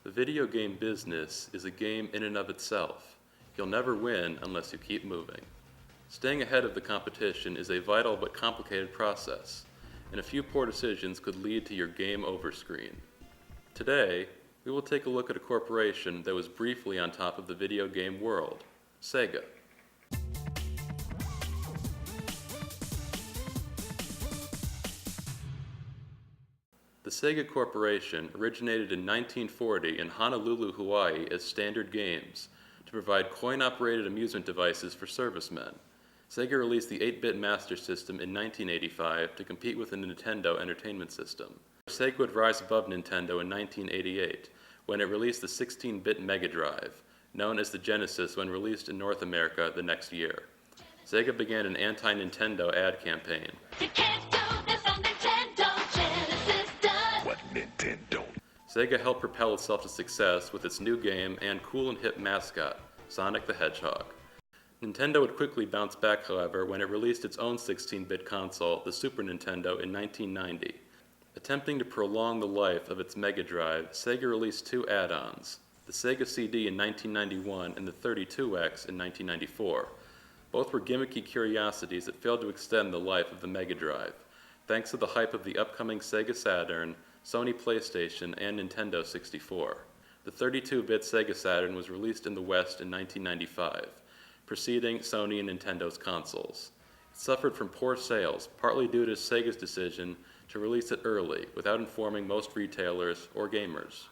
The video game business is a game in and of itself. You'll never win unless you keep moving. Staying ahead of the competition is a vital but complicated process, and a few poor decisions could lead to your game over screen. Today, we will take a look at a corporation that was briefly on top of the video game world, Sega. The Sega Corporation originated in 1940 in Honolulu, Hawaii as Standard Games to provide coin-operated amusement devices for servicemen. Sega released the 8-bit Master System in 1985 to compete with the Nintendo Entertainment System. Sega would rise above Nintendo in 1988 when it released the 16-bit Mega Drive, known as the Genesis when released in North America the next year. Sega began an anti-Nintendo ad campaign. You can't do this on Nintendo, Genesis does. What Nintendo? Sega helped propel itself to success with its new game and cool and hip mascot, Sonic the Hedgehog. Nintendo would quickly bounce back, however, when it released its own 16-bit console, the Super Nintendo, in 1990. Attempting to prolong the life of its Mega Drive, Sega released two add-ons, the Sega CD in 1991 and the 32X in 1994. Both were gimmicky curiosities that failed to extend the life of the Mega Drive, thanks to the hype of the upcoming Sega Saturn, Sony PlayStation, and Nintendo 64. The 32-bit Sega Saturn was released in the West in 1995, preceding Sony and Nintendo's consoles. It suffered from poor sales, partly due to Sega's decision to release it early, without informing most retailers or gamers.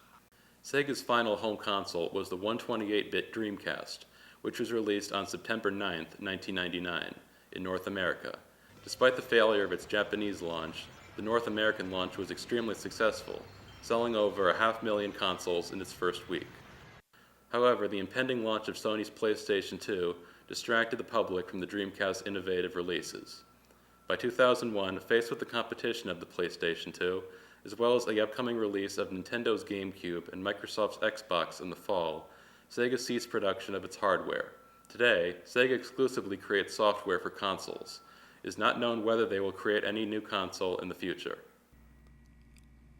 Sega's final home console was the 128-bit Dreamcast, which was released on September 9, 1999, in North America. Despite the failure of its Japanese launch, the North American launch was extremely successful, selling over 500,000 consoles in its first week. However, the impending launch of Sony's PlayStation 2 distracted the public from the Dreamcast's innovative releases. By 2001, faced with the competition of the PlayStation 2, as well as the upcoming release of Nintendo's GameCube and Microsoft's Xbox in the fall, Sega ceased production of its hardware. Today, Sega exclusively creates software for consoles. It is not known whether they will create any new console in the future.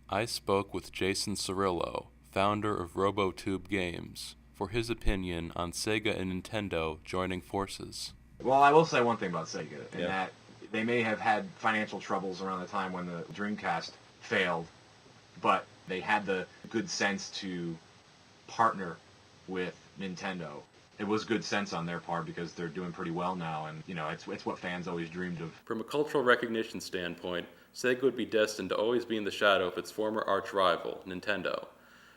I spoke with Jason Cirillo, founder of RoboTube Games, for his opinion on Sega and Nintendo joining forces. Well, I will say one thing about Sega, in that they may have had financial troubles around the time when the Dreamcast failed, but they had the good sense to partner with Nintendo. It was good sense on their part because they're doing pretty well now, and it's what fans always dreamed of. From a cultural recognition standpoint, Sega would be destined to always be in the shadow of its former arch-rival, Nintendo.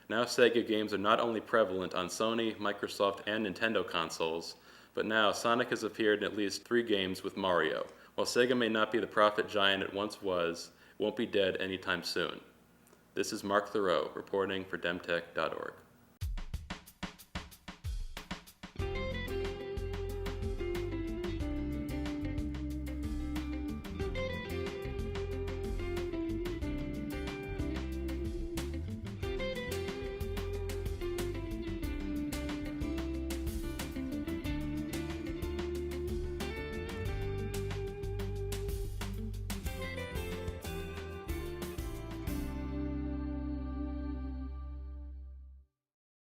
Now Sega games are not only prevalent on Sony, Microsoft, and Nintendo consoles, but now Sonic has appeared in at least 3 games with Mario. While Sega may not be the profit giant it once was, it won't be dead anytime soon. This is Mark Theroux reporting for DemTech.org.